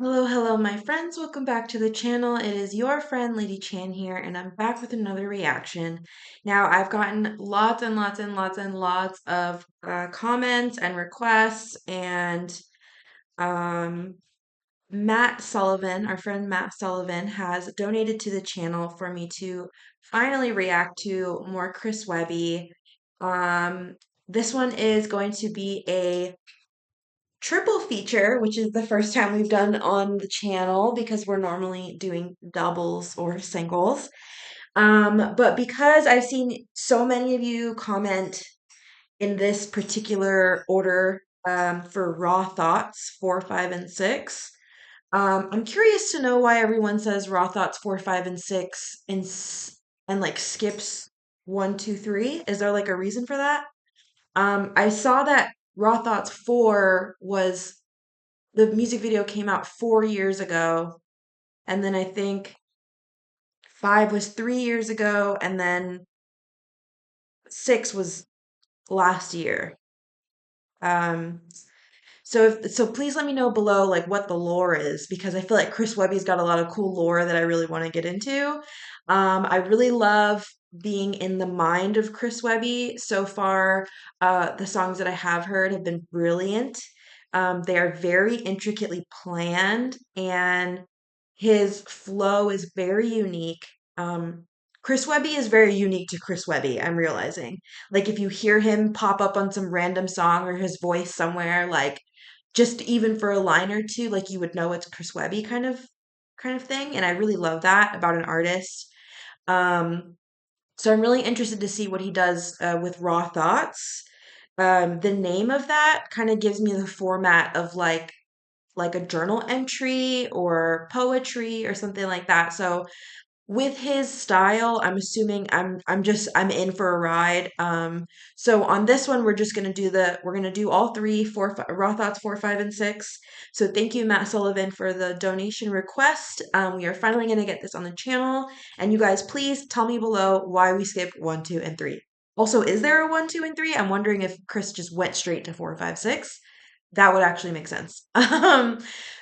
Hello, hello, my friends. Welcome back to the channel. It is your friend Lady Chan here, and I'm back with another reaction. Now, I've gotten lots and lots and lots and lots of comments and requests, and um, Matt Sullivan, our friend Matt Sullivan, has donated to the channel for me to finally react to more Chris Webby. Um, this one is going to be a triple feature, which is the first time we've done on the channel because we're normally doing doubles or singles. But because I've seen so many of you comment in this particular order for Raw Thoughts 4, 5, and 6, I'm curious to know why everyone says Raw Thoughts 4, 5, and 6 and like skips 1, 2, 3. Is there like a reason for that? I saw that Raw Thoughts 4 was the music video came out 4 years ago, and then I think 5 was 3 years ago, and then 6 was last year. Um, so please let me know below like what the lore is because I feel like Chris Webby's got a lot of cool lore that I really want to get into. I really love being in the mind of Chris Webby. So far, the songs that I have heard have been brilliant. They are very intricately planned, and his flow is very unique. Chris Webby is very unique to Chris Webby, I'm realizing. Like if you hear him pop up on some random song or his voice somewhere, like just even for a line or two, like you would know it's Chris Webby kind of thing. And I really love that about an artist. Um, so I'm really interested to see what he does with Raw Thoughts. The name of that kind of gives me the format of like a journal entry or poetry or something like that. So with his style, I'm assuming I'm in for a ride. So on this one, we're gonna do all three, Raw Thoughts 4, 5, and 6. So thank you, Matt Sullivan, for the donation request. We are finally gonna get this on the channel, and you guys, please tell me below why we skipped 1, 2, and 3. Also, is there a 1, 2, and 3? I'm wondering if Chris just went straight to 4, 5, 6. That would actually make sense.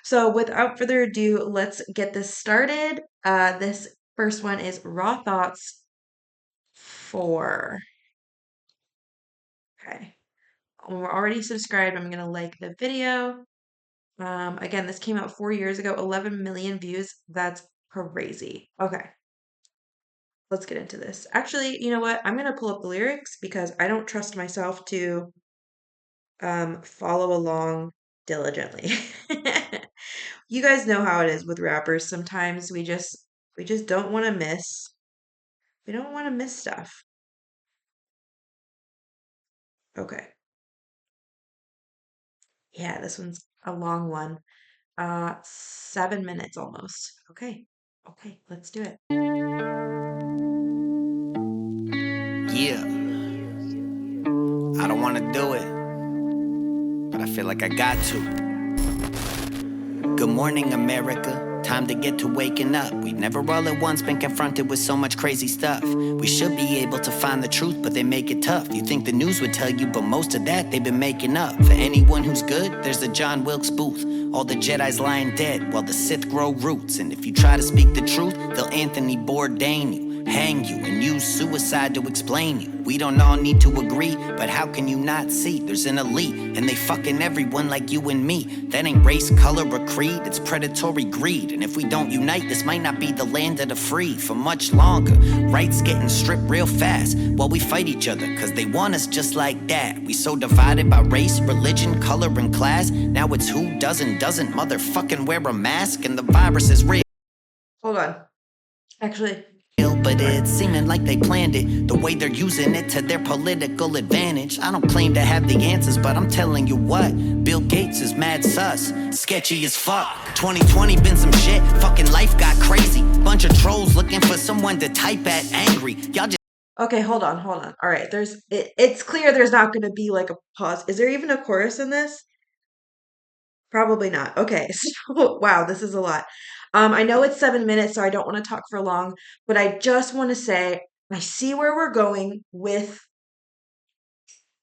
So without further ado, let's get this started. This first one is Raw Thoughts 4. Okay. When we're already subscribed, I'm going to like the video. Again, this came out 4 years ago, 11 million views. That's crazy. Okay, let's get into this. Actually, you know what? I'm going to pull up the lyrics because I don't trust myself to follow along diligently. You guys know how it is with rappers. Sometimes we just don't want to miss. We don't want to miss stuff. Okay. Yeah, this one's a long one. 7 minutes almost. Okay. Okay, let's do it. Yeah, I don't want to do it, but I feel like I got to. Good morning, America. Time to get to waking up. We've never all at once been confronted with so much crazy stuff. We should be able to find the truth, but they make it tough. You think the news would tell you, but most of that they've been making up. For anyone who's good, there's the John Wilkes Booth. All the Jedis lying dead while the Sith grow roots. And if you try to speak the truth, they'll Anthony Bourdain you, hang you, and use suicide to explain you. We don't all need to agree, but how can you not see? There's an elite, and they fucking everyone like you and me. That ain't race, color, or creed, it's predatory greed. And if we don't unite, this might not be the land of the free for much longer. Rights getting stripped real fast while we fight each other, cause they want us just like that. We so divided by race, religion, color, and class. Now it's who doesn't motherfucking wear a mask, and the virus is real. Hold on. Actually, But sorry. it's seeming like they planned it, the way they're using it to their political advantage. I don't claim to have the answers, but I'm telling you what, Bill Gates is mad sus, sketchy as fuck. 2020 been some shit, fucking life got crazy. Bunch of trolls looking for someone to type at angry. Y'all just Okay, hold on, hold on. All right, it's clear there's not going to be like a pause. Is there even a chorus in this? Probably not. Okay, so wow, this is a lot. I know it's 7 minutes, so I don't want to talk for long, but I just want to say I see where we're going with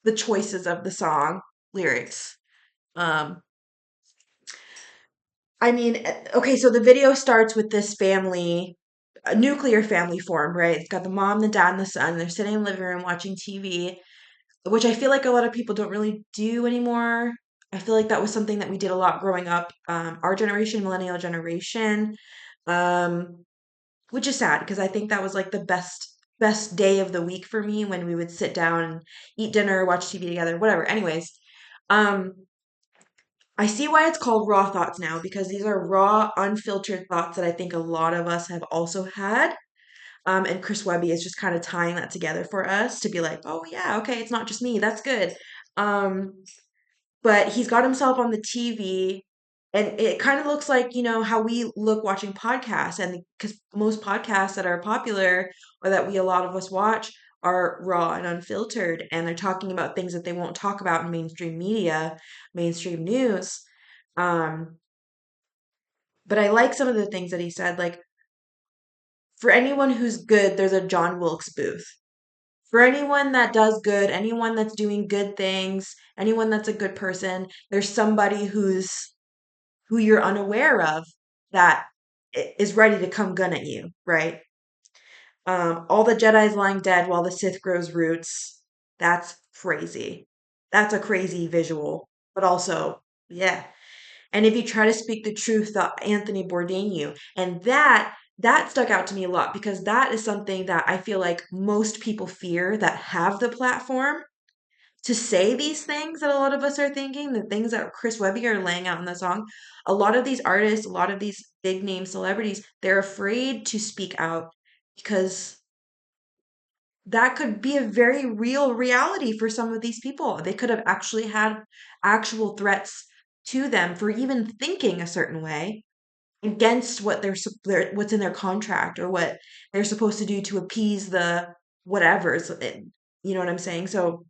the choices of the song lyrics. Um, I mean, okay, so the video starts with this family, a nuclear family form, right? It's got the mom, the dad, and the son. They're sitting in the living room watching TV, which I feel like a lot of people don't really do anymore. I feel like that was something that we did a lot growing up, our generation, millennial generation, um, which is sad because I think that was like the best day of the week for me when we would sit down and eat dinner, watch TV together, whatever. Anyways, um, I see why it's called raw thoughts now because these are raw, unfiltered thoughts that I think a lot of us have also had. And Chris Webby is just kind of tying that together for us to be like, oh yeah, okay, it's not just me. That's good. Um, but he's got himself on the TV, and it kind of looks like, how we look watching podcasts, and because most podcasts that are popular or that we a lot of us watch are raw and unfiltered, and they're talking about things that they won't talk about in mainstream media, mainstream news. Um, but I like some of the things that he said, like for anyone who's good, there's a John Wilkes Booth. For anyone that does good, anyone that's doing good things, anyone that's a good person, there's somebody who you're unaware of that is ready to come gun at you, right? All the Jedi's lying dead while the Sith grows roots. That's crazy. That's a crazy visual, but also, yeah. And if you try to speak the truth, the Anthony Bourdain you, and that stuck out to me a lot because that is something that I feel like most people fear that have the platform to say these things that a lot of us are thinking, the things that Chris Webby are laying out in the song. A lot of these artists, a lot of these big name celebrities, they're afraid to speak out because that could be a very real reality for some of these people. They could have actually had actual threats to them for even thinking a certain way against what what's in their contract or what they're supposed to do to appease the whatever's. You know what I'm saying? So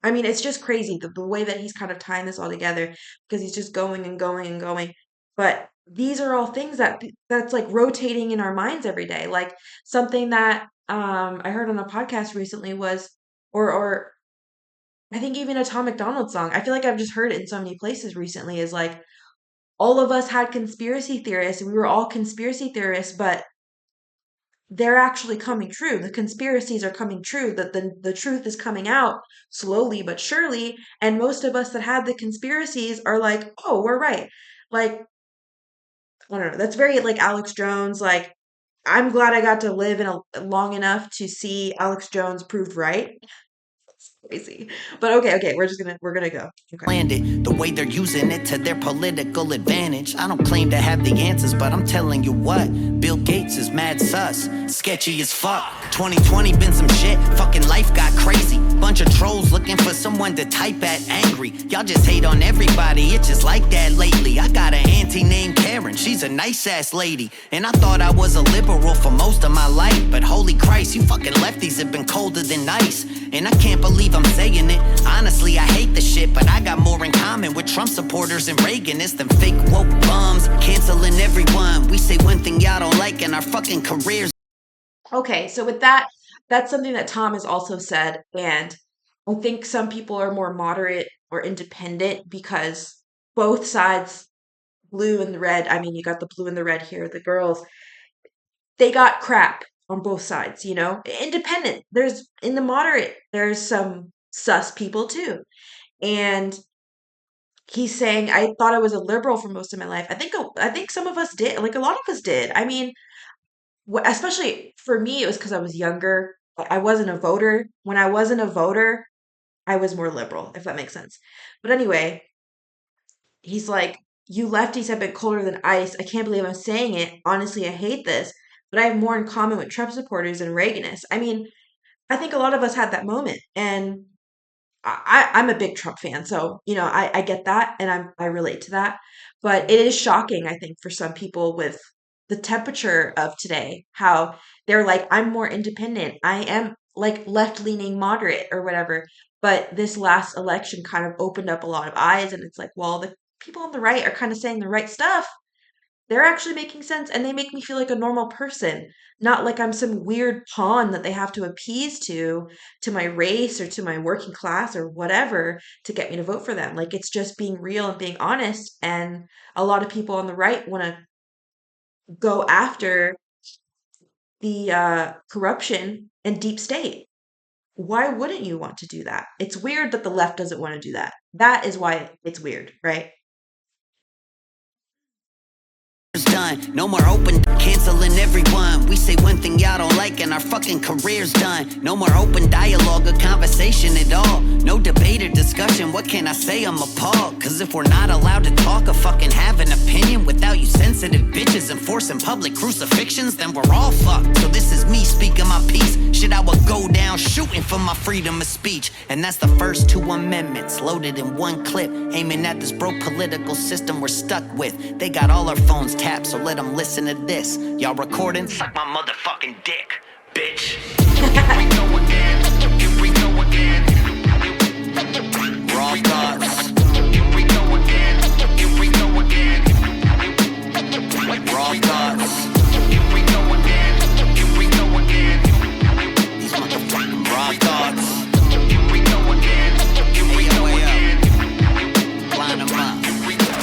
I mean, it's just crazy the way that he's kind of tying this all together because he's just going and going and going. But these are all things that's like rotating in our minds every day. Like something that I heard on a podcast recently was, or I think even a Tom McDonald song. I feel like I've just heard it in so many places recently. Is like all of us had conspiracy theorists, and we were all conspiracy theorists, but they're actually coming true. The conspiracies are coming true, that the truth is coming out slowly but surely. And most of us that had the conspiracies are like, oh, we're right. Like, I don't know. That's very like Alex Jones. Like, I'm glad I got to live in long enough to see Alex Jones proved right. It's crazy. But okay, we're gonna go. Okay. Landed the way they're using it to their political advantage. I don't claim to have the answers, but I'm telling you what, Bill Gates is mad sus, sketchy as fuck. 2020 been some shit, fucking life got crazy. Bunch of trolls looking for someone to type at angry. Y'all just hate on everybody, it's just like that lately. I got an auntie named Karen, she's a nice ass lady. And I thought I was a liberal for most of my life, but holy Christ, you fucking lefties have been colder than ice. And I can't believe I'm saying it, honestly I hate the shit, but I got more in common with Trump supporters and Reaganists than fake woke bums, canceling everyone. We say one thing y'all don't like and our fucking careers. Okay, so with that, that's something that Tom has also said, and I think some people are more moderate or independent because both sides, blue and the red, I mean, you got the blue and the red here, the girls, they got crap on both sides, Independent. There's in the moderate, there's some sus people too. And he's saying, I thought I was a liberal for most of my life. I think some of us did, like a lot of us did. I mean, especially for me, it was because I was younger. I wasn't a voter. When I wasn't a voter, I was more liberal, if that makes sense. But anyway, he's like, you lefties have been colder than ice. I can't believe I'm saying it. Honestly, I hate this, but I have more in common with Trump supporters than Reaganists. I mean, I think a lot of us had that moment, and I'm a big Trump fan, so I get that, and I relate to that. But it is shocking, I think, for some people with the temperature of today, how they're like, I'm more independent. I am like left leaning moderate or whatever. But this last election kind of opened up a lot of eyes, and it's like, well, the people on the right are kind of saying the right stuff. They're actually making sense and they make me feel like a normal person, not like I'm some weird pawn that they have to appease to my race or to my working class or whatever to get me to vote for them. Like it's just being real and being honest. And a lot of people on the right want to go after the corruption and deep state. Why wouldn't you want to do that? It's weird that the left doesn't want to do that. That is why it's weird, right? Done. No more open, canceling everyone. We say one thing y'all don't like and our fucking career's done. No more open dialogue or conversation at all. No debate or discussion, what can I say? I'm appalled. Cause if we're not allowed to talk or fucking have an opinion without you sensitive bitches enforcing public crucifixions, then we're all fucked. So this is me speaking my piece. Shit, I would go down shooting for my freedom of speech. And that's the first 2 amendments loaded in one clip, aiming at this broke political system we're stuck with. They got all our phones tapped, so let them listen to this. Y'all recording? Suck my motherfucking dick, bitch. Here we go again. Here we go again. Raw thoughts. Here we go again. Here we go again. Raw thoughts. Here we go again. Here we go again. These motherfucking raw thoughts. Here we go again. Here we go again. Line them up.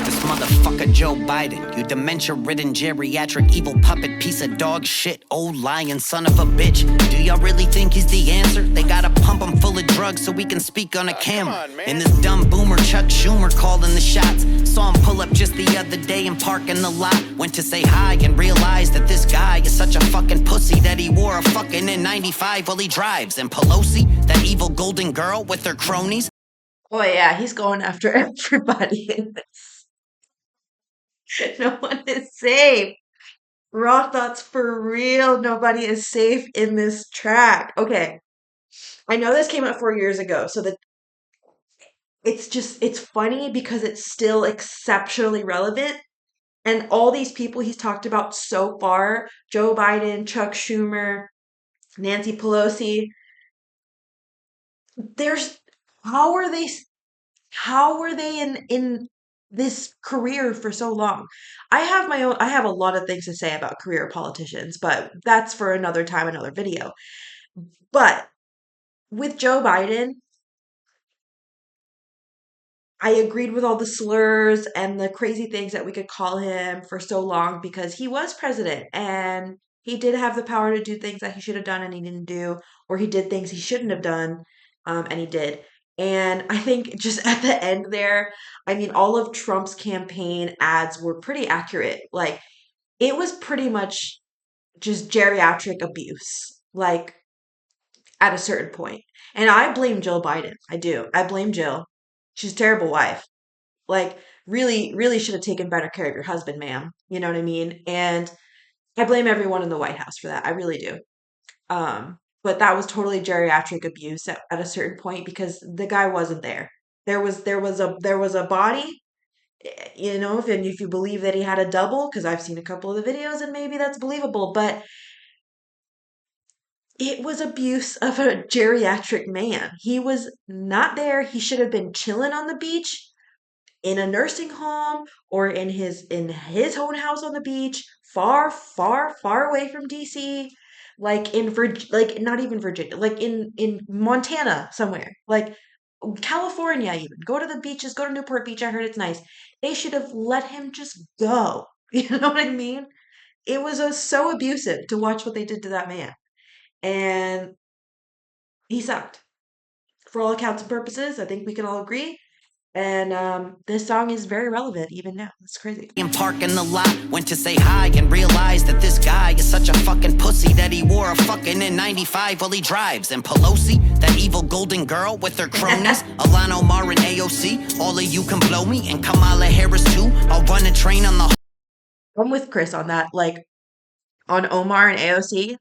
This motherfucker Joe Biden, you dementia-ridden geriatric evil puppet piece of dog shit, old lying son of a bitch. Do y'all really think he's the answer? They gotta pump him full of drugs so we can speak on a camera. And this dumb boomer Chuck Schumer calling the shots. Saw him pull up just the other day and park in the lot. Went to say hi and realized that this guy is such a fucking pussy that he wore a fucking N95 while he drives. And Pelosi, that evil golden girl with her cronies. Oh yeah, he's going after everybody in this. No one is safe. Raw thoughts for real. Nobody is safe in this track. Okay. I know this came out 4 years ago, so that it's funny because it's still exceptionally relevant. And all these people he's talked about so far, Joe Biden, Chuck Schumer, Nancy Pelosi, there's how are they in this career for so long? I have a lot of things to say about career politicians, but that's for another time, another video. But with Joe Biden, I agreed with all the slurs and the crazy things that we could call him for so long because he was president and he did have the power to do things that he should have done and he didn't do, or he did things he shouldn't have done, and he did. And I think just at the end there, I mean, all of Trump's campaign ads were pretty accurate. Like, it was pretty much just geriatric abuse, like at a certain point. And I blame Jill Biden. I do. I blame Jill. She's a terrible wife. Like, really, really should have taken better care of your husband, ma'am. You know what I mean? And I blame everyone in the White House for that. I really do. But that was totally geriatric abuse at a certain point because the guy wasn't there. There was a body, if you believe that he had a double, because I've seen a couple of the videos and maybe that's believable, but it was abuse of a geriatric man. He was not there. He should have been chilling on the beach, in a nursing home, or in his own house on the beach, far, far, far away from DC, like like not even Virginia, like in Montana somewhere, like California even. Go to the beaches, go to Newport Beach. I heard it's nice. They should have let him just go. You know what I mean? It was so abusive to watch what they did to that man. And he sucked. For all accounts and purposes, I think we can all agree. And this song is very relevant even now. It's crazy. In park in the lot, went to say hi and realized that this guy is such a fucking pussy that he wore a fucking N95 while he drives. And Pelosi, that evil golden girl with her cronies, Alana Omar and AOC, all of you can blow me, and Kamala Harris too. I'll run a train on the. I'm with Chris on that. Like, on Omar and AOC,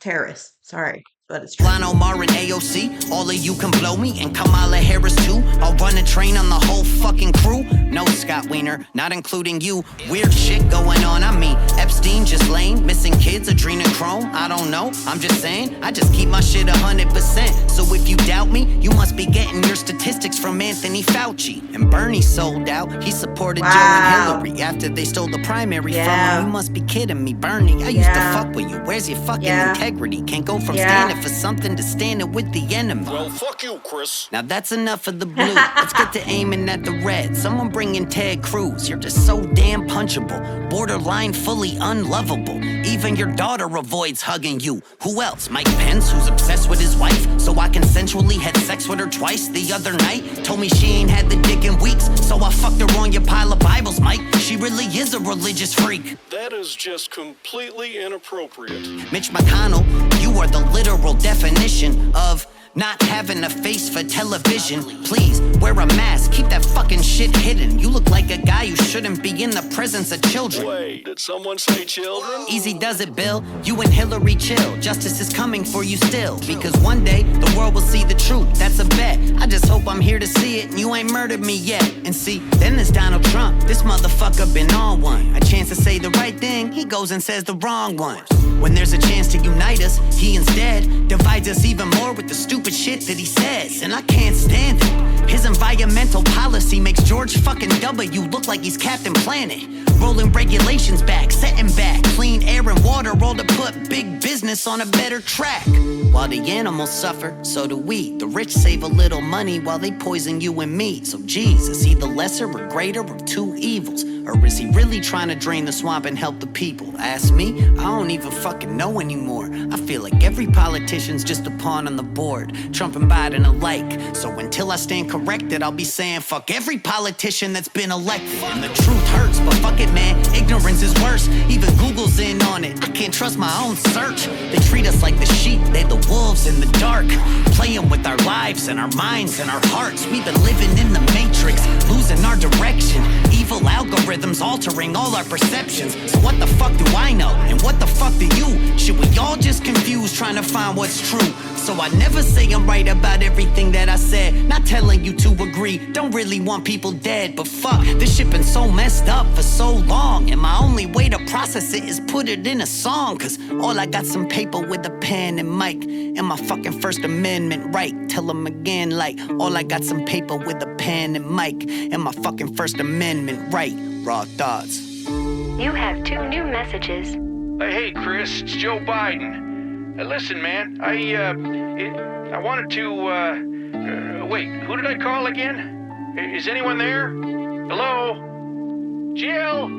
terrorists. Sorry. but it's true. Lionel Mar and AOC, all of you can blow me, and Kamala Harris too. I'll run a train on the whole fucking crew. No, Scott Wiener, not including you. Weird shit going on, I mean, Epstein, just lame, missing kids, adrenochrome, I don't know. I'm just saying, I just keep my shit 100%. So if you doubt me, you must be getting your statistics from Anthony Fauci. And Bernie sold out, he supported Joe and Hillary after they stole the primary from him. You must be kidding me, Bernie. I used to fuck with you. Where's your fucking integrity? Can't go from standing for something to standing with the enemy. Well, fuck you, Chris. Now that's enough of the blue. Let's get to aiming at the red. Someone bring in Ted Cruz. You're just so damn punchable, borderline fully unlovable. Even your daughter avoids hugging you. Who else? Mike Pence, who's obsessed with his wife, so I consensually had sex with her twice the other night. Told me she ain't had the dick in weeks, so I fucked her on your pile of Bibles, Mike. She really is a religious freak. That is just completely inappropriate. Mitch McConnell, you are the literal definition of not having a face for television. Please, wear a mask, keep that fucking shit hidden. You look like a guy who shouldn't be in the presence of children. Wait, did someone say children? Easy does it, Bill. You and Hillary chill. Justice is coming for you still. Because one day, the world will see the truth. That's a bet. I just hope I'm here to see it and you ain't murdered me yet. And see, then there's Donald Trump. This motherfucker been on one. A chance to say the right thing, he goes and says the wrong one. When there's a chance to unite us, he instead divides us even more with the stupid shit that he says. And I can't stand it. His environmental policy makes George fucking W look like he's Captain Planet. Rolling regulations back, setting back clean air and water, all to put big business on a better track. While the animals suffer, so do we. The rich save a little money while they poison you and me. So geez, is he the lesser or greater of two evils? Or is he really trying to drain the swamp and help the people? Ask me, I don't even fucking know anymore. I feel like every politician's just a pawn on the board, Trump and Biden alike. So until I stand corrected, I'll be saying fuck every politician that's been elected. And the truth hurts, but fuck it, man, ignorance is worse. Even Google's in on it, I can't trust my own search. They treat us like the sheep, they the wolves in the dark, playing with our lives and our minds and our hearts. We've been living in the matrix, losing our direction. Evil algorithms altering all our perceptions. So what the fuck do I know? And what the fuck do you? Should we all just confused trying to find what's true? So I never say I'm right about everything that I said. Not telling you to agree, don't really want people dead. But fuck, this shit been so messed up for so long, and my only way to process it is put it in a song. Cause all I got some paper with a pen and mic, and my fucking First Amendment right. Tell them again like, all I got some paper with a pen and mic, and my fucking First Amendment right. Raw thoughts. You have 2 new messages. Hey, Chris, it's Joe Biden. Listen, man, I wanted to, wait, who did I call again? Is anyone there? Hello? Jill?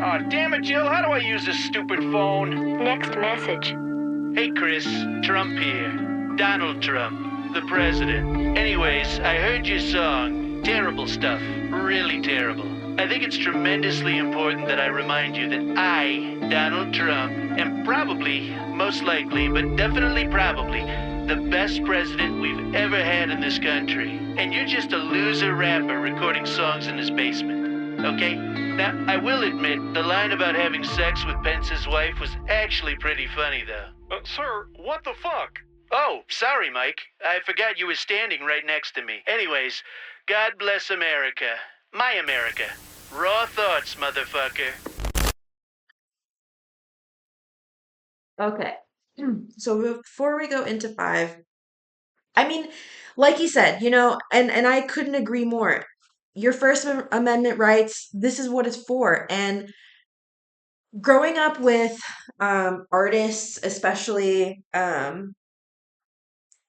Aw, damn it, Jill, how do I use this stupid phone? Next message. Hey, Chris, Trump here. Donald Trump, the president. Anyways, I heard your song. Terrible stuff. Really terrible. I think it's tremendously important that I remind you that I, Donald Trump, am probably, most likely, but definitely probably, the best president we've ever had in this country. And you're just a loser rapper recording songs in his basement. Okay? Now, I will admit, the line about having sex with Pence's wife was actually pretty funny, though. Sir, what the fuck? Oh, sorry, Mike. I forgot you were standing right next to me. Anyways, God bless America. My America. Raw thoughts, motherfucker. Okay. So before we go into 5, I mean, like you said, and I couldn't agree more. Your First Amendment rights, this is what it's for. And growing up with artists, especially,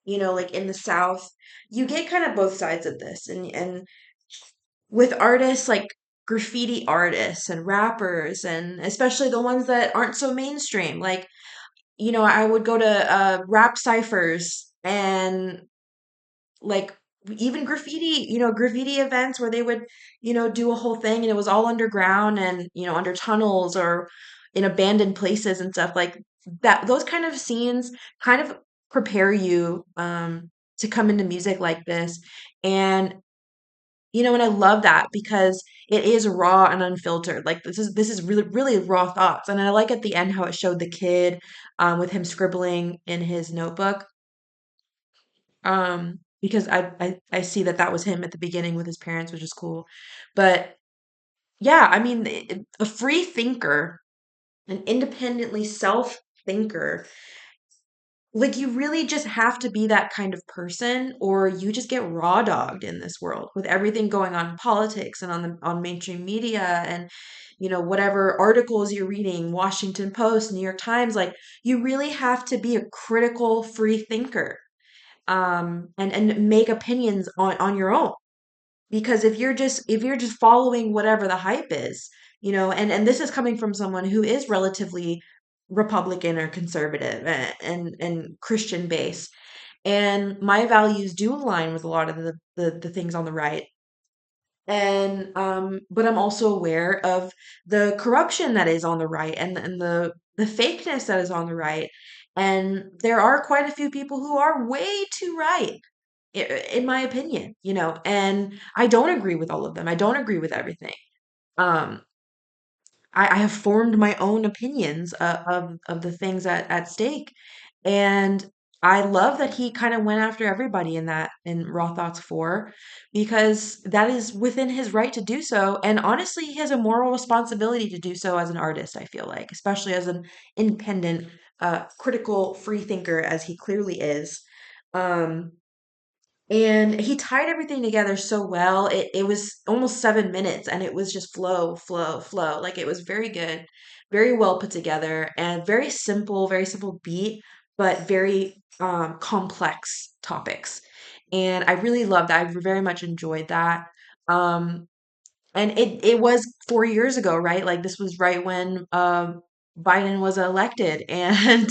like in the South, you get kind of both sides of this. And with artists like graffiti artists and rappers, and especially the ones that aren't so mainstream, like, I would go to rap ciphers and like even graffiti events where they would, do a whole thing, and it was all underground and, under tunnels or in abandoned places and stuff like that. Those kind of scenes kind of prepare you to come into music like this. And And I love that because it is raw and unfiltered. Like this is really really raw thoughts. And I like at the end how it showed the kid with him scribbling in his notebook. Because I see that was him at the beginning with his parents, which is cool. But yeah, I mean, a free thinker, an independently self thinker, like you really just have to be that kind of person, or you just get raw dogged in this world with everything going on in politics and on mainstream media, and whatever articles you're reading, Washington Post, New York Times. Like you really have to be a critical free thinker, and make opinions on your own. Because if you're just following whatever the hype is, and this is coming from someone who is relatively Republican or conservative and Christian based, and my values do align with a lot of the things on the right. And but I'm also aware of the corruption that is on the right, and the fakeness that is on the right. And there are quite a few people who are way too right, in my opinion, and I don't agree with all of them. I don't agree with everything. Um, I have formed my own opinions of the things at stake, and I love that he kind of went after everybody in Raw Thoughts 4, because that is within his right to do so, and honestly, he has a moral responsibility to do so as an artist. I feel like, especially as an independent, critical, free thinker, as he clearly is. Um, and he tied everything together so well. It was almost 7 minutes, and it was just flow, flow, flow. Like it was very good, very well put together, and very simple beat, but very complex topics. And I really loved that. I very much enjoyed that. Um, and it was 4 years ago, right? Like this was right when Biden was elected, and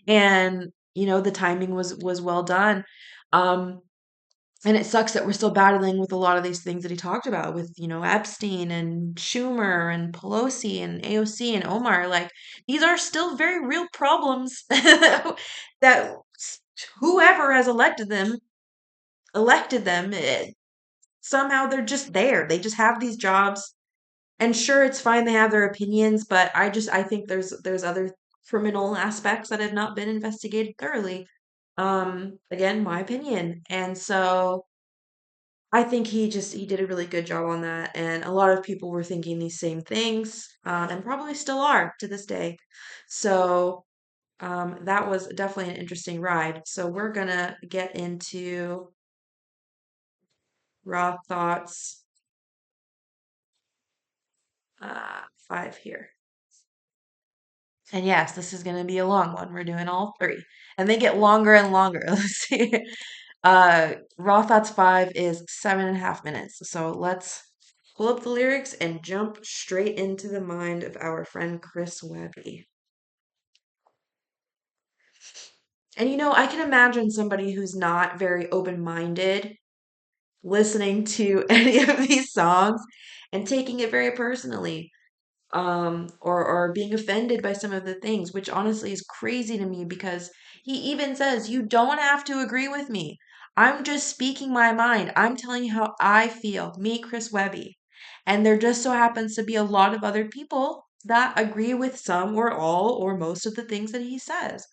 and the timing was well done. Um, and it sucks that we're still battling with a lot of these things that he talked about with, Epstein and Schumer and Pelosi and AOC and Omar. Like these are still very real problems that whoever has elected them, somehow they're just there. They just have these jobs. And sure, it's fine they have their opinions, but I think there's other criminal aspects that have not been investigated thoroughly. Again, my opinion. And so I think he did a really good job on that, and a lot of people were thinking these same things, and probably still are to this day. So that was definitely an interesting ride. So we're gonna get into Raw Thoughts 5 here. And yes, this is gonna be a long one. We're doing all three, and they get longer and longer. Let's see. Raw Thoughts 5 is 7.5 minutes. So let's pull up the lyrics and jump straight into the mind of our friend Chris Webby. And I can imagine somebody who's not very open-minded listening to any of these songs and taking it very personally, or being offended by some of the things, which honestly is crazy to me, because he even says, you don't have to agree with me. I'm just speaking my mind. I'm telling you how I feel, me, Chris Webby. And there just so happens to be a lot of other people that agree with some or all or most of the things that he says.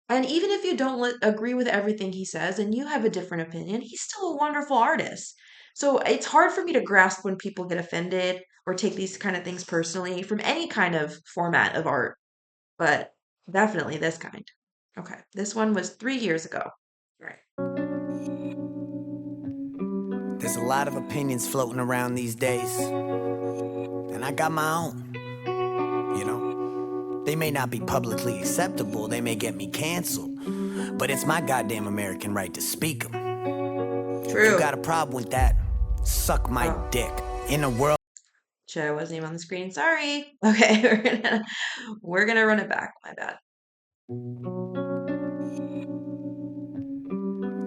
And even if you don't agree with everything he says and you have a different opinion, he's still a wonderful artist. So it's hard for me to grasp when people get offended or take these kind of things personally from any kind of format of art, but definitely this kind. Okay, this one was 3 years ago. All right. There's a lot of opinions floating around these days, and I got my own. They may not be publicly acceptable, they may get me canceled, but it's my goddamn American right to speak them. True. If you got a problem with that, suck my dick. In a world... Shit, I wasn't even on the screen. Sorry. Okay, we're gonna run it back. My bad.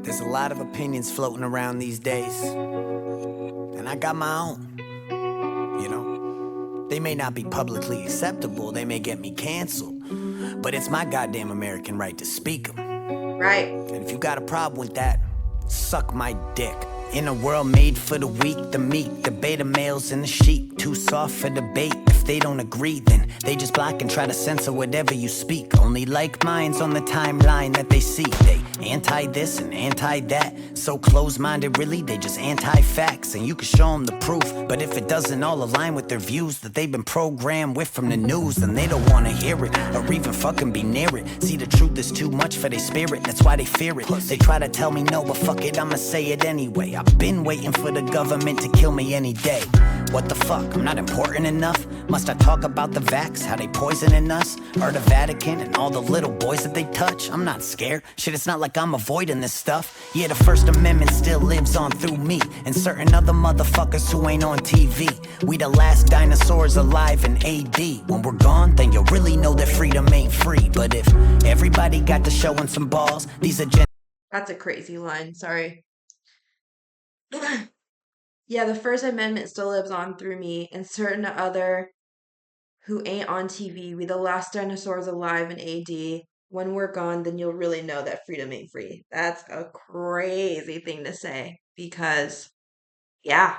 There's a lot of opinions floating around these days, and I got my own. They may not be publicly acceptable, they may get me canceled, but it's my goddamn American right to speak them. Right. And if you got a problem with that, suck my dick. In a world made for the weak, the meek, the beta males and the sheep. Too soft for debate. If they don't agree, then they just block and try to censor whatever you speak. Only like minds on the timeline that they see. They anti this and anti that. So close-minded, really, they just anti-facts. And you can show them the proof, but if it doesn't all align with their views that they've been programmed with from the news, then they don't want to hear it, or even fucking be near it. See, the truth is too much for their spirit, that's why they fear it. They try to tell me no, but fuck it, I'ma say it anyway. I've been waiting for the government to kill me any day. What the fuck, I'm not important enough? Must I talk about the vax, how they poisoning us? Or the Vatican and all the little boys that they touch? I'm not scared, shit, it's not like I'm avoiding this stuff. Yeah, the First Amendment still lives on through me and certain other motherfuckers who ain't on TV. We the last dinosaurs alive in AD. When we're gone, then you'll really know that freedom ain't free. But if everybody got to showing some balls, these agendas... That's a crazy line, sorry. Yeah, the First Amendment still lives on through me and certain other who ain't on TV. We the last dinosaurs alive in AD. When we're gone, then you'll really know that freedom ain't free. That's a crazy thing to say because, yeah.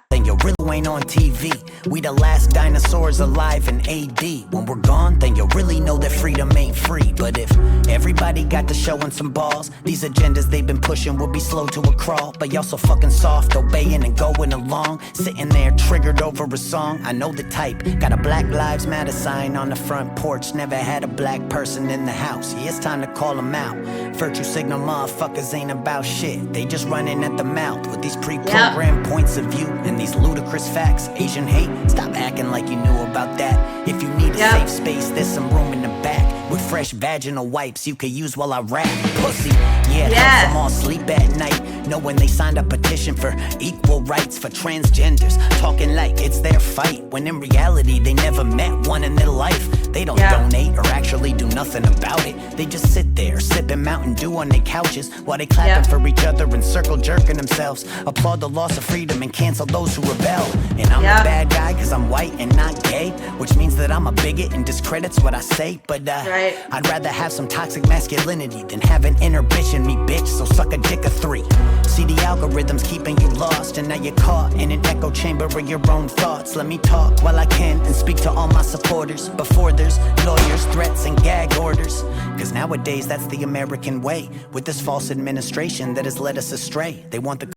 Then you really ain't on TV. We the last dinosaurs alive in AD. When we're gone, then you'll really know that freedom ain't free. But if everybody got to showing some balls, these agendas they've been pushing will be slow to a crawl. But y'all so fucking soft, obeying and going along, sitting there triggered over a song. I know the type, got a Black Lives Matter sign on the front porch. Never had a black person in the house. Yeah, it's time to call them out. Virtue signal motherfuckers ain't about shit. They just running at the mouth with these pre-programmed points of view and these ludicrous facts. Asian hate, stop acting like you knew about that. If you need a safe space, there's some room in the back with fresh vaginal wipes you could use while I rap. Pussy, yeah, it helps them all sleep at night, knowing they signed a petition for equal rights for transgenders, talking like it's their fight, when in reality they never met one in their life. They don't donate or actually do nothing about it. They just sit there sipping Mountain Dew on their couches while they clapping for each other and circle jerking themselves. Applaud the loss of freedom and cancel those who rebel. And I'm the bad guy cause I'm white and not gay, which means that I'm a bigot and discredits what I say. But I'd rather have some toxic masculinity than have an inner bitch in me, bitch, so suck a dick of 3. See, the algorithm's keeping you lost, and now you're caught in an echo chamber of your own thoughts. Let me talk while I can and speak to all my supporters before there's lawyers, threats, and gag orders. Cause nowadays that's the American way, with this false administration that has led us astray. They want the...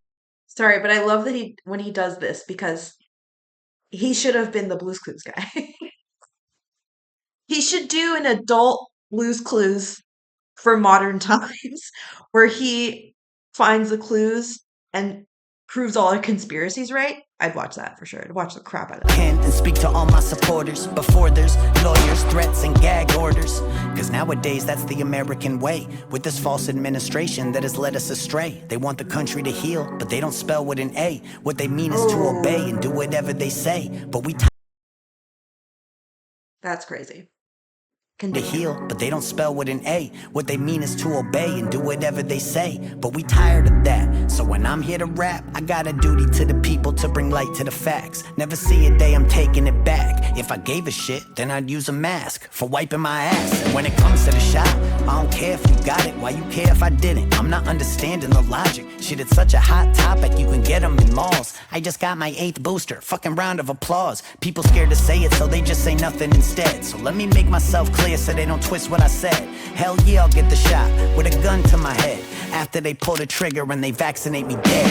Sorry, but I love that when he does this, because he should have been the Blue's Clues guy. He should do an adult Blue's Clues for modern times where he finds the clues and proves all our conspiracies right. I'd watch that for sure. I'd watch the crap out of it. And speak to all my supporters before there's lawyers, threats, and gag orders. Cause nowadays that's the American way, with this false administration that has led us astray. They want the country to heal, but they don't spell with an A. What they mean is to obey and do whatever they say. But we That's crazy. to heal, but they don't spell with an A. What they mean is to obey and do whatever they say. But we tired of that. So when I'm here to rap, I got a duty to the people to bring light to the facts. Never see a day I'm taking it back. If I gave a shit, then I'd use a mask for wiping my ass. And when it comes to the shot, I don't care if you got it. Why you care if I didn't? I'm not understanding the logic. Shit, it's such a hot topic, you can get them in malls. I just got my 8th booster, fucking round of applause. People scared to say it, so they just say nothing instead. So let me make myself clear so they don't twist what I said. Hell yeah, I'll get the shot with a gun to my head after they pull the trigger and they vaccinate me dead.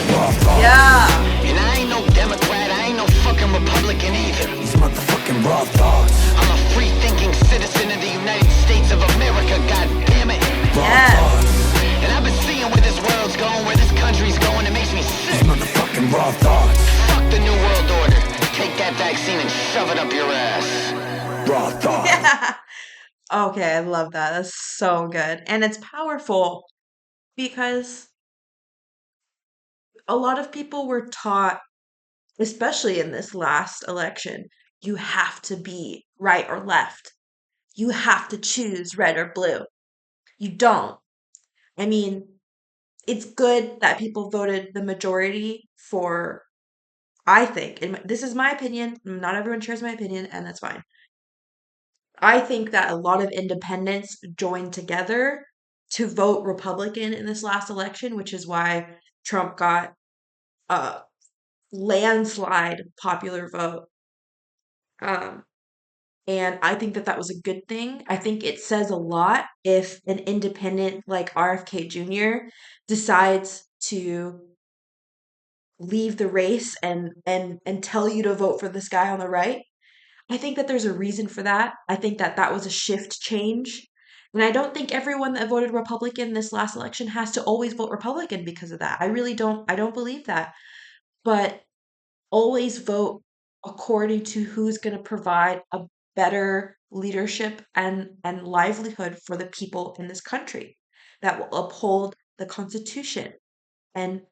And I ain't no Democrat, I ain't no fucking Republican either. These motherfucking raw thoughts. I'm a free-thinking citizen of the United States of America, god damn it. Raw thoughts. And I've been seeing where this world's going, where this country's going, it makes me sick. These motherfucking raw thoughts. Fuck the new world order. Take that vaccine and shove it up your ass. Raw thoughts. Yeah. Okay, I love that. That's so good. And it's powerful because a lot of people were taught, especially in this last election, you have to be right or left. You have to choose red or blue. You don't. I mean, it's good that people voted the majority for, I think, and this is my opinion, not everyone shares my opinion, and that's fine. I think that a lot of independents joined together to vote Republican in this last election, which is why Trump got a landslide popular vote. Um, and I think that that was a good thing. I think it says a lot if an independent like RFK Jr. decides to leave the race and tell you to vote for this guy on the right. I think that there's a reason for that. I think that that was a shift change. And I don't think everyone that voted Republican this last election has to always vote Republican because of that. I really don't. I don't believe that. But always vote according to who's going to provide a better leadership and livelihood for the people in this country that will uphold the Constitution and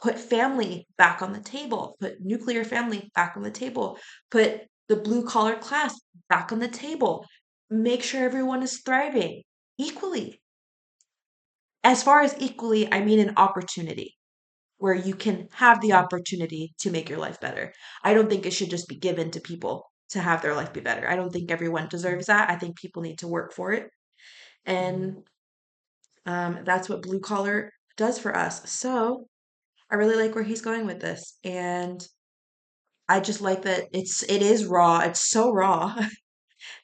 put family back on the table, put nuclear family back on the table, put the blue collar class back on the table, make sure everyone is thriving equally. As far as equally, I mean an opportunity where you can have the opportunity to make your life better. I don't think it should just be given to people to have their life be better. I don't think everyone deserves that. I think people need to work for it. And that's what blue collar does for us. So I really like where he's going with this. And I just like that it is raw. It's so raw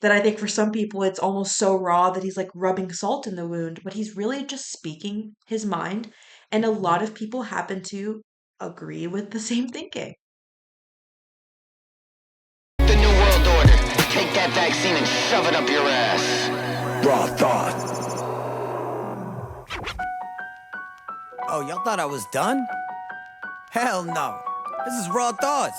that I think for some people it's almost so raw that he's like rubbing salt in the wound, but he's really just speaking his mind. And a lot of people happen to agree with the same thinking. The New World Order. Take that vaccine and shove it up your ass. Raw thought. Oh, y'all thought I was done? Hell no. This is Raw Thoughts.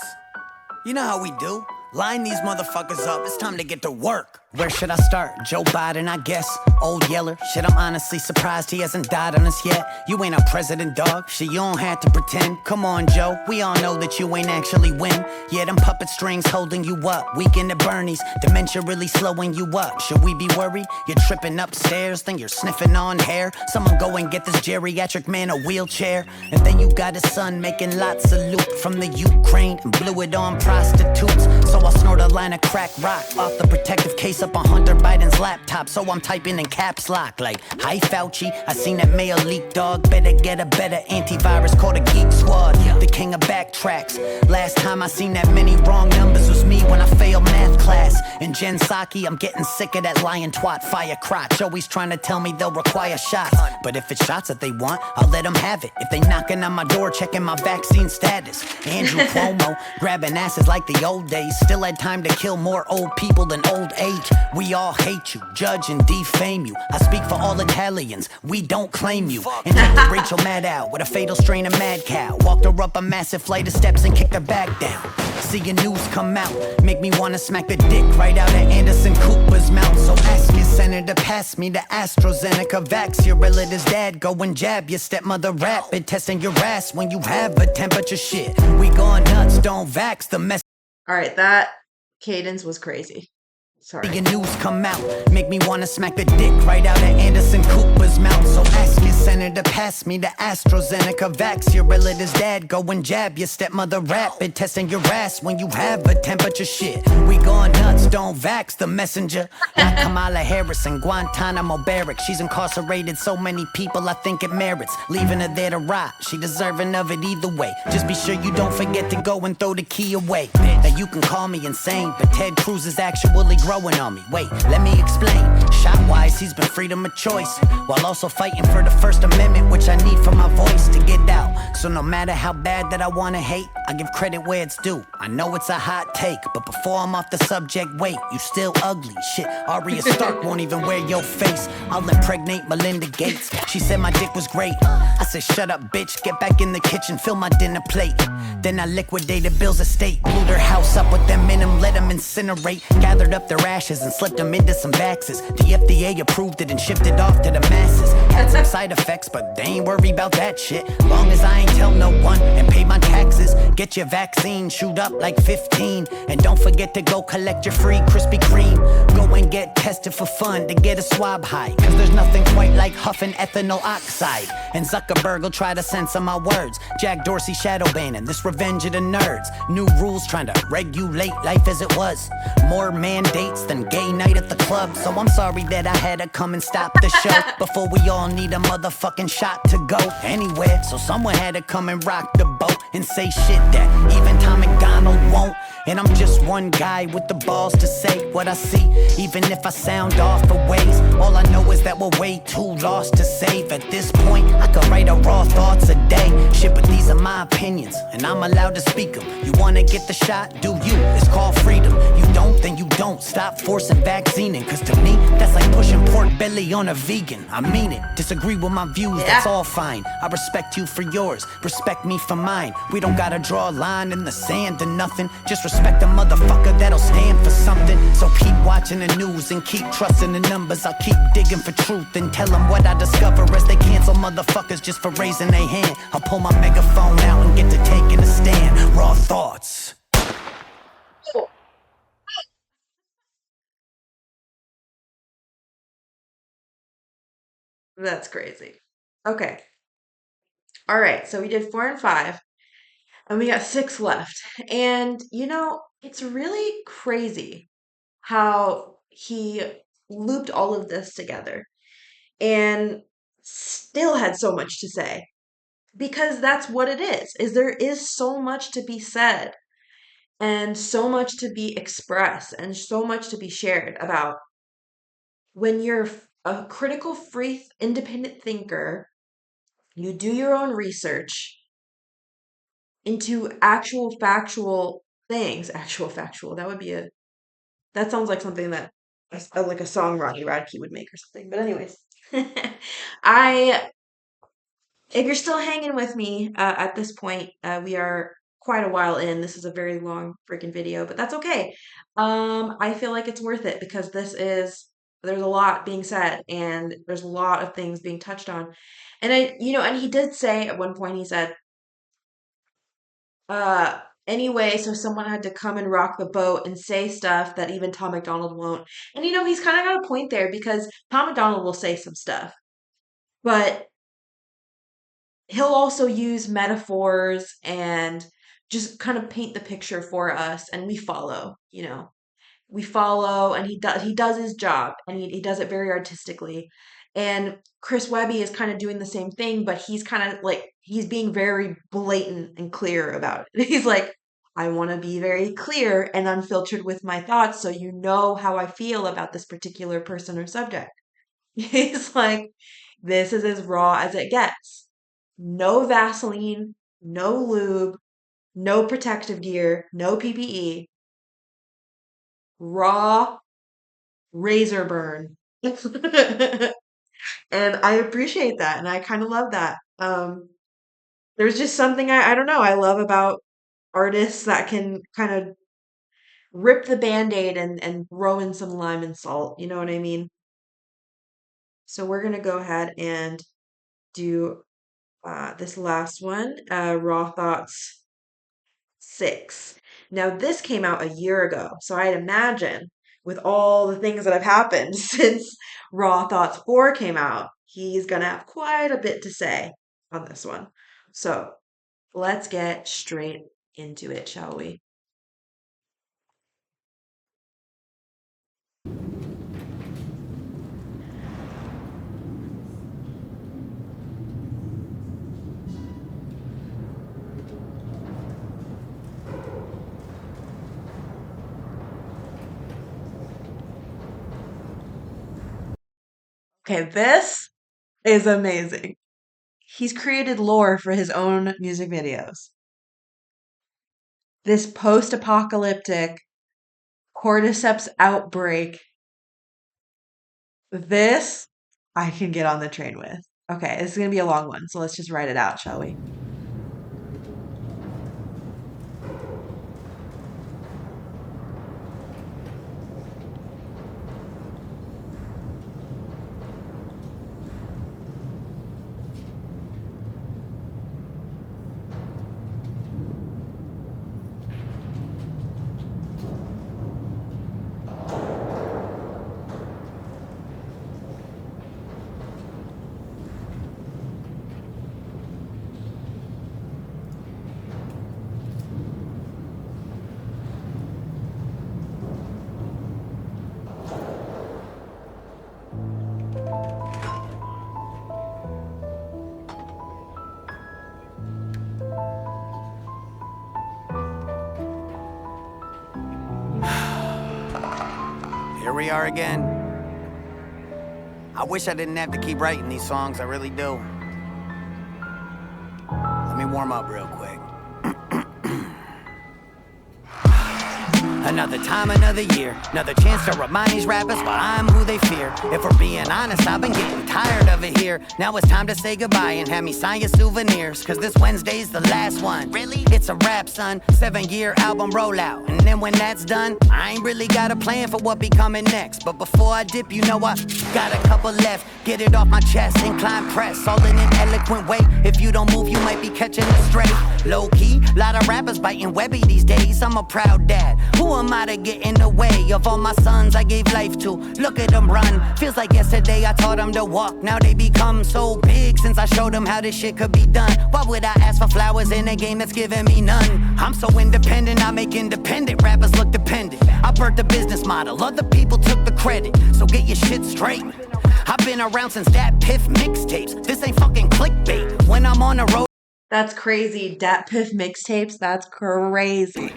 You know how we do. Line these motherfuckers up. It's time to get to work. Where should I start? Joe Biden, I guess. Old Yeller. Shit, I'm honestly surprised he hasn't died on us yet. You ain't a president, dog. Shit, you don't have to pretend. Come on, Joe. We all know that you ain't actually win. Yeah, them puppet strings holding you up. Weekend at Bernie's. Dementia really slowing you up. Should we be worried? You're tripping upstairs. Then you're sniffing on hair. Someone go and get this geriatric man a wheelchair. And then you got his son making lots of loot from the Ukraine and blew it on prostitutes. So I'll snort a line of crack rock off the protective case up on Hunter Biden's laptop. So I'm typing in caps lock like, hi Fauci, I seen that mail leak, dog. Better get a better antivirus called a Geek Squad. The king of backtracks. Last time I seen that many wrong numbers was me when I failed math class. In Gen Psaki, I'm getting sick of that lion twat fire crotch. Always trying to tell me they'll require shots. But if it's shots that they want, I'll let them have it. If they knocking on my door checking my vaccine status. Andrew Cuomo grabbing asses like the old days. Still had time to kill more old people than old age. We all hate you, judge and defame you. I speak for all Italians, we don't claim you. And take Rachel Maddow with a fatal strain of mad cow. Walked her up a massive flight of steps and kicked her back down. Seeing news come out, make me wanna smack the dick right out of Anderson Cooper's mouth. So ask your senator, pass me the AstraZeneca vax. Your relative's dad, go and jab your stepmother rapid. Testing your ass when you have a temperature shit. We going nuts, don't vax the mess. All right, that cadence was crazy. Sorry. Seeing news come out, make me wanna smack the dick right out of Anderson Cooper's mouth. So ask your senator, pass me the AstraZeneca vax. Your relative's dad, go and jab your stepmother rapid. Testing your ass when you have a temperature shit. We going nuts, don't vax the messenger. Like Kamala Harris in Guantanamo barracks. She's incarcerated so many people, I think it merits leaving her there to rot. She deserving of it either way. Just be sure you don't forget to go and throw the key away. Now you can call me insane, but Ted Cruz is actually growing on me. Wait, let me explain. Shot-wise, he's been freedom of choice, while also fighting for the First Amendment, which I need for my voice to get out. So no matter how bad that I wanna hate, I give credit where it's due. I know it's a hot take, but before I'm off the subject, wait, you still ugly. Shit, Arya Stark won't even wear your face. I'll impregnate Melinda Gates. She said my dick was great. I said, shut up, bitch, get back in the kitchen, fill my dinner plate. Then I liquidated Bill's estate, blew their house up with them in them, let them incinerate. Gathered up their ashes and slipped them into some vaxes. The FDA approved it and shipped it off to the masses. Had some side effects, but they ain't worried about that shit. Long as I ain't tell no one and pay my taxes. Get your vaccine, shoot up like 15. And don't forget to go collect your free Krispy Kreme. Go and get tested for fun to get a swab high. Cause there's nothing quite like huffing ethanol oxide. And Zuckerberg will try to censor my words. Jack Dorsey shadow banning, this revenge of the nerds. New rules trying to regulate life as it was. More mandate dates than gay night at the club. So I'm sorry that I had to come and stop the show before we all need a motherfucking shot to go anywhere. So someone had to come and rock the boat and say shit that even Tom McDonald won't. And I'm just one guy with the balls to say what I see, even if I sound off for ways. All I know is that we're way too lost to save. At this point, I could write a raw thoughts a day. Shit, but these are my opinions, and I'm allowed to speak them. You wanna get the shot? Do you? It's called freedom. You don't, then you don't. Stop forcing vaccining, cause to me, that's like pushing pork belly on a vegan. I mean it. Disagree with my views, that's all fine. I respect you for yours, respect me for mine. We don't gotta draw a line in the sand or nothing. Just respect a motherfucker that'll stand for something. So keep watching the news and keep trusting the numbers. I'll keep digging for truth and tell them what I discover as they cancel motherfuckers just for raising their hand. I'll pull my megaphone out and get to taking a stand. Raw thoughts. That's crazy. Okay. All right. So we did 4 and 5, and we got 6 left. And, it's really crazy how he looped all of this together and still had so much to say. Because that's what it is there is so much to be said and so much to be expressed and so much to be shared about when you're a critical, free, independent thinker. You do your own research into actual factual things. Actual factual. That sounds like something that like a song Ronnie Radke would make or something. But anyways, I if you're still hanging with me at this point, we are quite a while in. This is a very long freaking video, but that's okay. I feel like it's worth it because there's a lot being said and there's a lot of things being touched on. And and he did say at one point, he said, anyway, so someone had to come and rock the boat and say stuff that even Tom McDonald won't. And he's kind of got a point there because Tom McDonald will say some stuff, but he'll also use metaphors and just kind of paint the picture for us, and we follow, and he does his job, and he does it very artistically. And Chris Webby is kind of doing the same thing, but he's kind of like he's being very blatant and clear about it. He's like, I want to be very clear and unfiltered with my thoughts so you know how I feel about this particular person or subject. He's like, this is as raw as it gets. No Vaseline, no lube, no protective gear, no PPE. Raw razor burn. And I appreciate that, and I kind of love that. There's just something I don't know, I love about artists that can kind of rip the band-aid and throw in some lime and salt, you know what I mean? So we're gonna go ahead and do this last one, Raw Thoughts 6. Now, this came out a year ago, so I'd imagine with all the things that have happened since Raw Thoughts 4 came out, he's gonna have quite a bit to say on this one. So let's get straight into it, shall we? Okay, this is amazing. He's created lore for his own music videos. This post-apocalyptic cordyceps outbreak, this I can get on the train with. Okay, this is going to be a long one, so let's just write it out, shall we? Here we are again. I wish I didn't have to keep writing these songs, I really do. Let me warm up real quick. Another time, another year, another chance to remind these rappers why I'm who they fear. If we're being honest, I've been getting tired of it here. Now it's time to say goodbye and have me sign your souvenirs, cause this Wednesday's the last one. Really? It's a rap, son. 7-year album rollout. And then when that's done, I ain't really got a plan for what be coming next. But before I dip, you know I got a couple left. Get it off my chest, incline press, all in an eloquent way. If you don't move, you might be catching a stray. Low key, lot of rappers biting Webby these days. I'm a proud dad. Who am I to get in the way of all my sons I gave life to? Look at them run. Feels like yesterday I taught them to walk. Now they become so big since I showed them how this shit could be done. Why would I ask for flowers in a game that's giving me none? I'm so independent, I make independent rappers look dependent. I birthed the business model, other people took the credit. So get your shit straight. I've been around since Dat Piff mixtapes. This ain't fucking clickbait. When I'm on the road, That's crazy. Dat Piff mixtapes. That's crazy.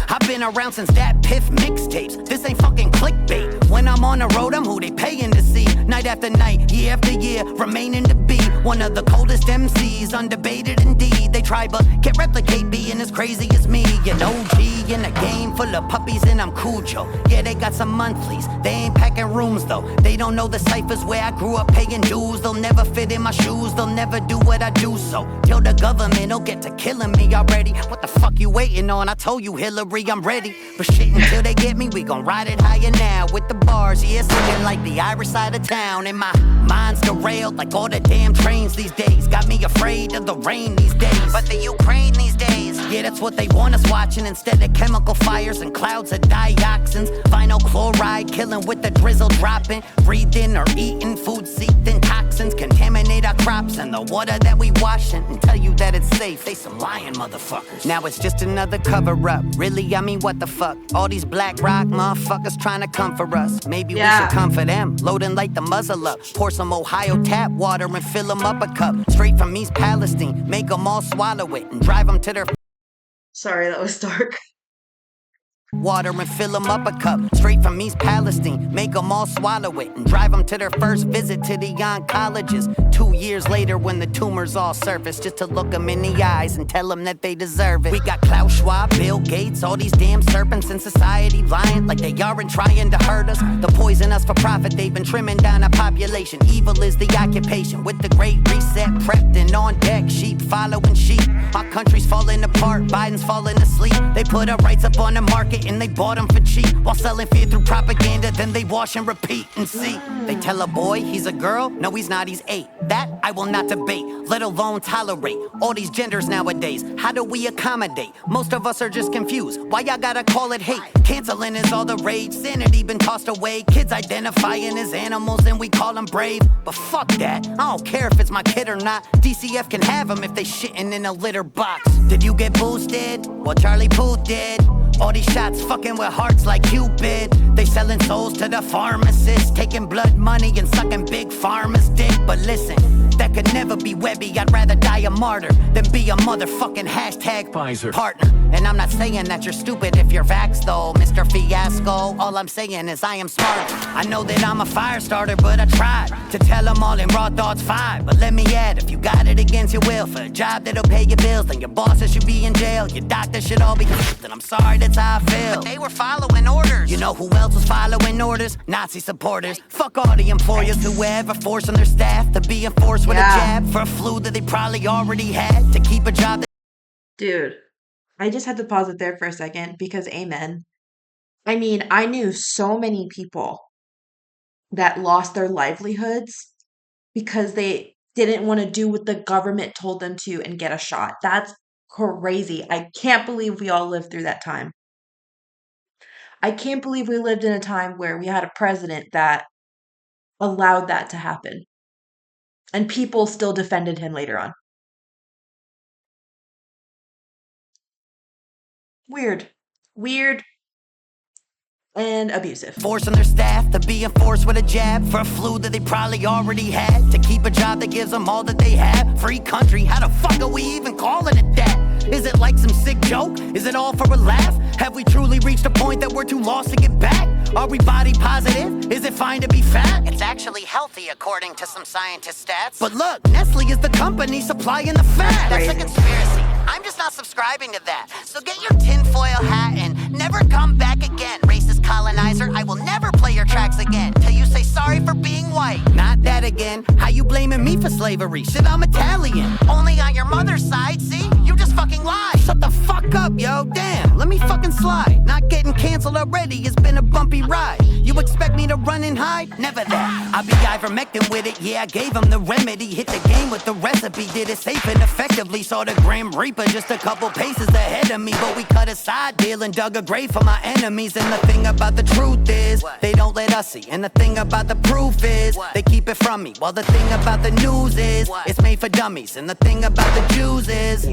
I've been around since Dat Piff mixtapes. This ain't fucking clickbait. When I'm on the road, I'm who they paying to see. Night after night, year after year, remaining to be one of the coldest MCs, undebated indeed. They try but can't replicate being as crazy as me. An OG in a game full of puppies and I'm Cujo. Yeah, they got some monthlies. They ain't packing rooms though. They don't know the ciphers where I grew up paying dues. They'll never fit in my shoes. They'll never do what I do. So till the government'll get to killing me already. What the fuck you waiting on? I told you Hillary, I'm ready. But shit, until they get me, we gon' ride it higher now. With the bars, yeah, singing like the Irish side of town. And my mind's derailed like all the damn trains these days. Got me afraid of the rain these days. But the Ukraine these days, yeah, that's what they want us watching. Instead of chemical fires and clouds of dioxins. Vinyl chloride killing with the drizzle dropping. Breathing or eating food seeped in toxins. Contaminate our crops and the water that we washing. And tell you that it's safe, they some lying motherfuckers. Now it's just another cover-up. Really, I mean, what the fuck? All these black rock motherfuckers trying to come for us. Maybe we should come for them. Load and light the muzzle up. Pour some Ohio tap water and fill them up a cup. Straight from East Palestine. Make them all swallow it and drive them to their... Sorry, that was dark. Water and fill them up a cup. Straight from East Palestine. Make them all swallow it and drive them to their first visit to the oncologist. 2 years later when the tumors all surface, just to look them in the eyes and tell them that they deserve it. We got Klaus Schwab, Bill Gates, all these damn serpents in society lying like they aren't trying to hurt us. The poison us for profit, they've been trimming down our population. Evil is the occupation with the great reset prepped and on deck. Sheep following sheep. Our country's falling apart, Biden's falling asleep. They put our rights up on the market and they bought them for cheap. While selling fear through propaganda, then they wash and repeat and see. They tell a boy he's a girl, no he's not, he's 8. That I will not debate, let alone tolerate. All these genders nowadays, how do we accommodate? Most of us are just confused, why y'all gotta call it hate? Canceling is all the rage, sanity been tossed away. Kids identifying as animals and we call them brave. But fuck that, I don't care if it's my kid or not. DCF can have them if they shitting in a litter box. Did you get boosted? Well, Charlie Puth did. All these shots fucking with hearts like Cupid. They selling souls to the pharmacists, taking blood money and sucking big pharma's dick. But listen, that could never be Webby. I'd rather die a martyr than be a motherfucking hashtag Pfizer partner. And I'm not saying that you're stupid if you're vaxxed though, Mr. Fiasco. All I'm saying is I am smart. I know that I'm a fire starter, but I tried to tell them all in Raw Thoughts 5. But let me add, if you got it against your will for a job that'll pay your bills, then your bosses should be in jail. Your doctor should all be then I'm sorry, that's how I feel. But they were following orders. You know who else was following orders? Nazi supporters. Fuck all the employers who were ever forcing their staff to be enforced with a jab for a flu that they probably already had to keep a job that... Dude, I just had to pause it there for a second because amen. I mean, I knew so many people that lost their livelihoods because they didn't want to do what the government told them to and get a shot. That's crazy. I can't believe we all lived through that time. I can't believe we lived in a time where we had a president that allowed that to happen. And people still defended him later on. Weird. Weird and abusive. Forcing their staff to be enforced with a jab for a flu that they probably already had to keep a job that gives them all that they have. Free country, how the fuck are we even calling it that? Is it like some sick joke? Is it all for a laugh? Have we truly reached a point that we're too lost to get back? Are we body positive? Is it fine to be fat? It's actually healthy according to some scientist stats. But look, Nestle is the company supplying the fat. That's a Crazy. conspiracy. I'm just not subscribing to that. So get your tinfoil hat and never come back again. Racist colonizer, I will never play your tracks again till you say sorry for being white. Not that again. How you blaming me for slavery? Shit, I'm Italian. Only on your mother's side, see? You just fucking lied. Shut the fuck up, yo. Damn, let me fucking slide. Not getting canceled already. It's been a bumpy ride. You expect me to run and hide? Never that. I be ivermectin with it. Yeah, I gave him the remedy. Hit the game with the recipe. Did it safe and effectively. Saw the Grim Reaper just a couple paces ahead of me. But we cut a side deal and dug a grave for my enemies. And the thing about the truth is, they don't let us see. And the thing about the proof is, they keep it from me. While the thing about the news is, it's made for dummies. And the thing about the Jews is,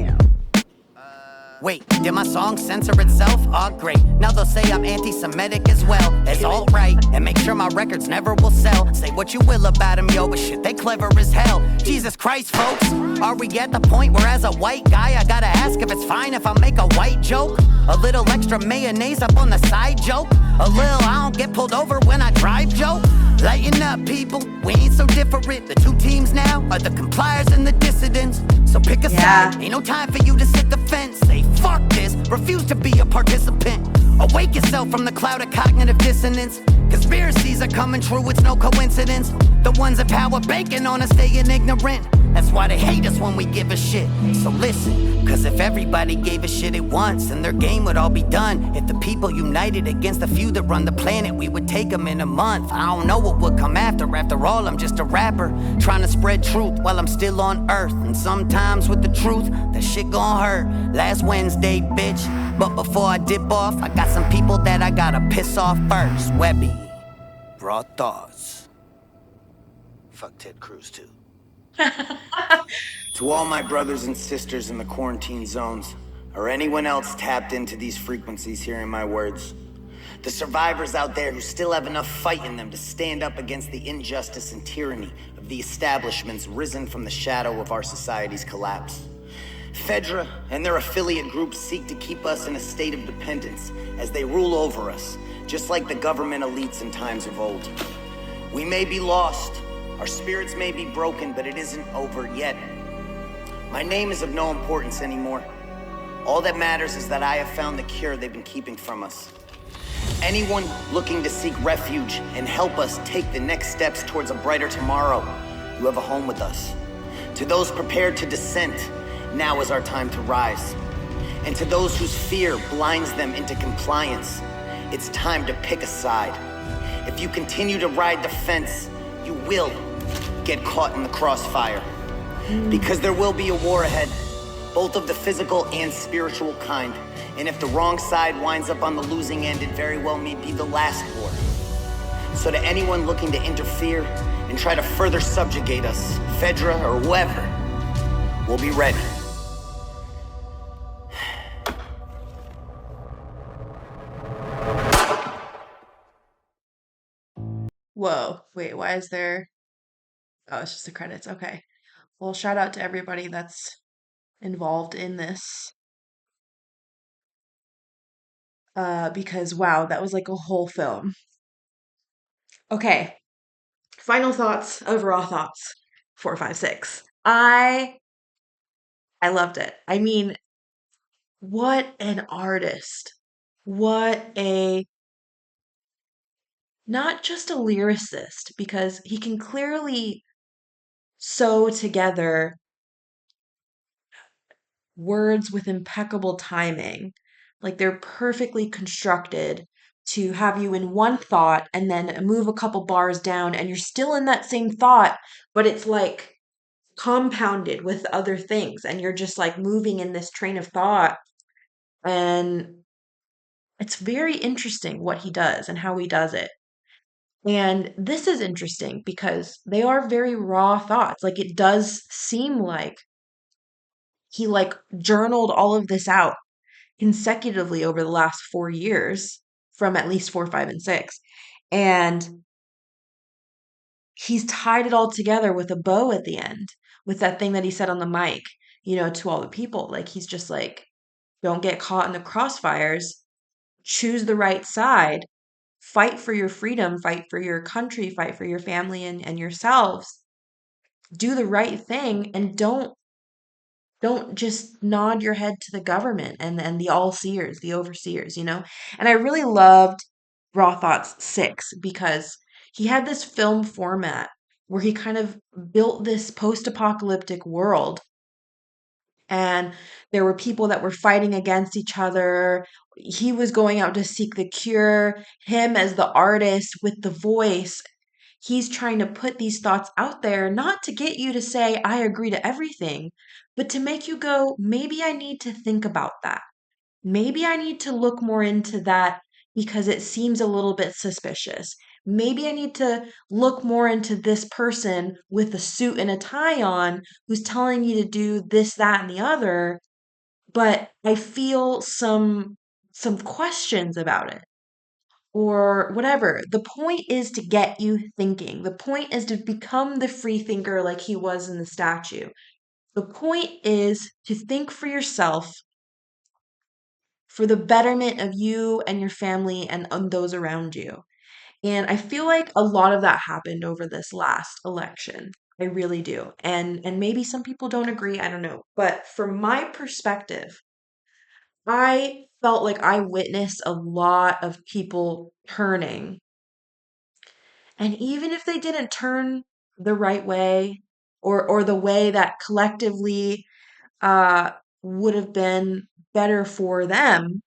wait, did my song censor itself? Oh, great. Now they'll say I'm anti-Semitic as well as alt-right. And make sure my records never will sell. Say what you will about them, yo, but shit, they clever as hell. Jesus Christ, folks. Are we at the point where as a white guy, I gotta ask if it's fine if I make a white joke? A little extra mayonnaise up on the side joke? A little I don't get pulled over when I drive joke? Lighten up, people. We ain't so different. The two teams now are the compliers and the dissidents. So pick a side. Ain't no time for you to sit the fence. Say fuck this. Refuse to be a participant. Awake yourself from the cloud of cognitive dissonance. Conspiracies are coming true, it's no coincidence. The ones in power banking on us staying ignorant. That's why they hate us when we give a shit. So listen, cause if everybody gave a shit at once, then their game would all be done. If the people united against the few that run the planet, we would take them in a month. I don't know what would come after. After all, I'm just a rapper, trying to spread truth while I'm still on earth. And sometimes with the truth, that shit gon' hurt. Last Wednesday, bitch. But before I dip off, I got some people that I gotta piss off first. Webby, raw thoughts. Fuck Ted Cruz too. To all my brothers and sisters in the quarantine zones, or anyone else tapped into these frequencies hearing my words, the survivors out there who still have enough fight in them to stand up against the injustice and tyranny of the establishments risen from the shadow of our society's collapse. Fedra and their affiliate groups seek to keep us in a state of dependence as they rule over us, just like the government elites in times of old. We may be lost, our spirits may be broken, but it isn't over yet. My name is of no importance anymore. All that matters is that I have found the cure they've been keeping from us. Anyone looking to seek refuge and help us take the next steps towards a brighter tomorrow, you have a home with us. To those prepared to dissent, now is our time to rise. And to those whose fear blinds them into compliance, it's time to pick a side. If you continue to ride the fence, you will get caught in the crossfire. Because there will be a war ahead, both of the physical and spiritual kind. And if the wrong side winds up on the losing end, it very well may be the last war. So to anyone looking to interfere and try to further subjugate us, Fedra or whoever, we'll be ready. Whoa, wait, why is there? Oh, it's just the credits. Okay. Well, shout out to everybody that's involved in this. Because wow, that was like a whole film. Okay. Final thoughts of Raw Thoughts 456. I loved it. I mean, what an artist. What a not just a lyricist, because he can clearly sew together words with impeccable timing. Like they're perfectly constructed to have you in one thought and then move a couple bars down and you're still in that same thought, but it's like compounded with other things and you're just like moving in this train of thought. And it's very interesting what he does and how he does it. And this is interesting because they are very raw thoughts. Like it does seem like he like journaled all of this out consecutively over the last 4 years from at least 4, 5, and 6. And he's tied it all together with a bow at the end with that thing that he said on the mic, to all the people. Like he's just like, don't get caught in the crossfires, choose the right side, fight for your freedom, fight for your country, fight for your family and yourselves. Do the right thing and don't just nod your head to the government and the all seers, the overseers, you know? And I really loved Raw Thoughts 6 because he had this film format where he kind of built this post apocalyptic world, and there were people that were fighting against each other. He was going out to seek the cure, him as the artist with the voice. He's trying to put these thoughts out there, not to get you to say, I agree to everything, but to make you go, maybe I need to think about that. Maybe I need to look more into that because it seems a little bit suspicious. Maybe I need to look more into this person with a suit and a tie on who's telling me to do this, that, and the other, but I feel some questions about it or whatever. The point is to get you thinking. The point is to become the free thinker like he was in the statue. The point is to think for yourself for the betterment of you and your family and those around you. And I feel like a lot of that happened over this last election. I really do. And maybe some people don't agree, I don't know. But from my perspective, I felt like I witnessed a lot of people turning. And even if they didn't turn the right way or the way that collectively uh, would have been better for them,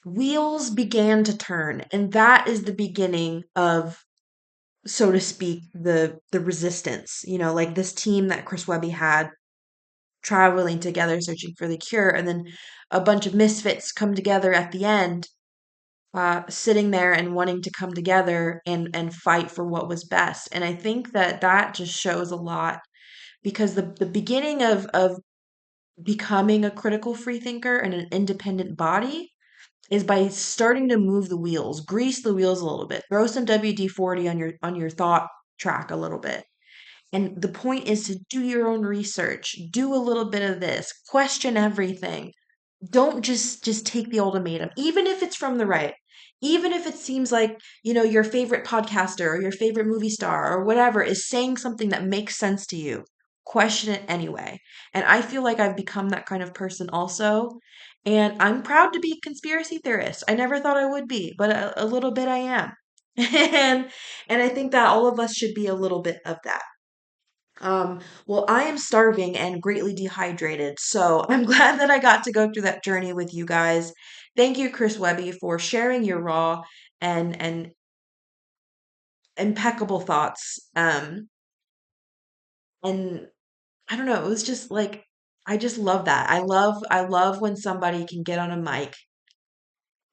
wheels began to turn. And that is the beginning of, so to speak, the resistance. You know, like this team that Chris Webby had traveling together searching for the cure, and then a bunch of misfits come together at the end, sitting there and wanting to come together and fight for what was best. And I think that that just shows a lot because the beginning of becoming a critical free thinker and an independent body is by starting to move the wheels, grease the wheels a little bit, throw some WD-40 on your thought track a little bit. And the point is to do your own research, do a little bit of this, question everything. Don't just take the ultimatum, even if it's from the right. Even if it seems like, you know, your favorite podcaster or your favorite movie star or whatever is saying something that makes sense to you, question it anyway. And I feel like I've become that kind of person also. And I'm proud to be a conspiracy theorist. I never thought I would be, but a little bit I am. and and I think that all of us should be a little bit of that. Well, I am starving and greatly dehydrated, so I'm glad that I got to go through that journey with you guys. Thank you, Chris Webby, for sharing your raw and impeccable thoughts. And I don't know, it was just like I just love that. I love when somebody can get on a mic.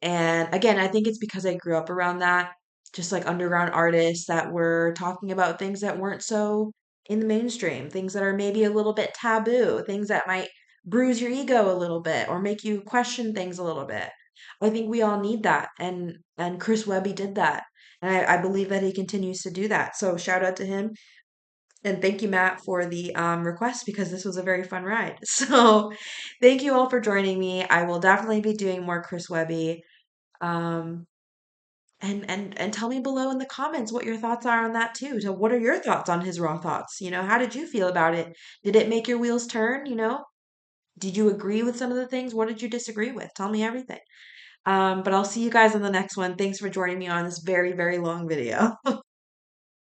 And again, I think it's because I grew up around that, just like underground artists that were talking about things that weren't so in the mainstream, things that are maybe a little bit taboo, things that might bruise your ego a little bit or make you question things a little bit. I think we all need that. And Chris Webby did that. And I believe that he continues to do that. So shout out to him. And thank you, Matt, for the request because this was a very fun ride. So thank you all for joining me. I will definitely be doing more Chris Webby. Um, and tell me below in the comments what your thoughts are on that too. So what are your thoughts on his raw thoughts? You know, how did you feel about it? Did it make your wheels turn? You know, did you agree with some of the things? What did you disagree with? Tell me everything. But I'll see you guys on the next one. Thanks for joining me on this very, very long video.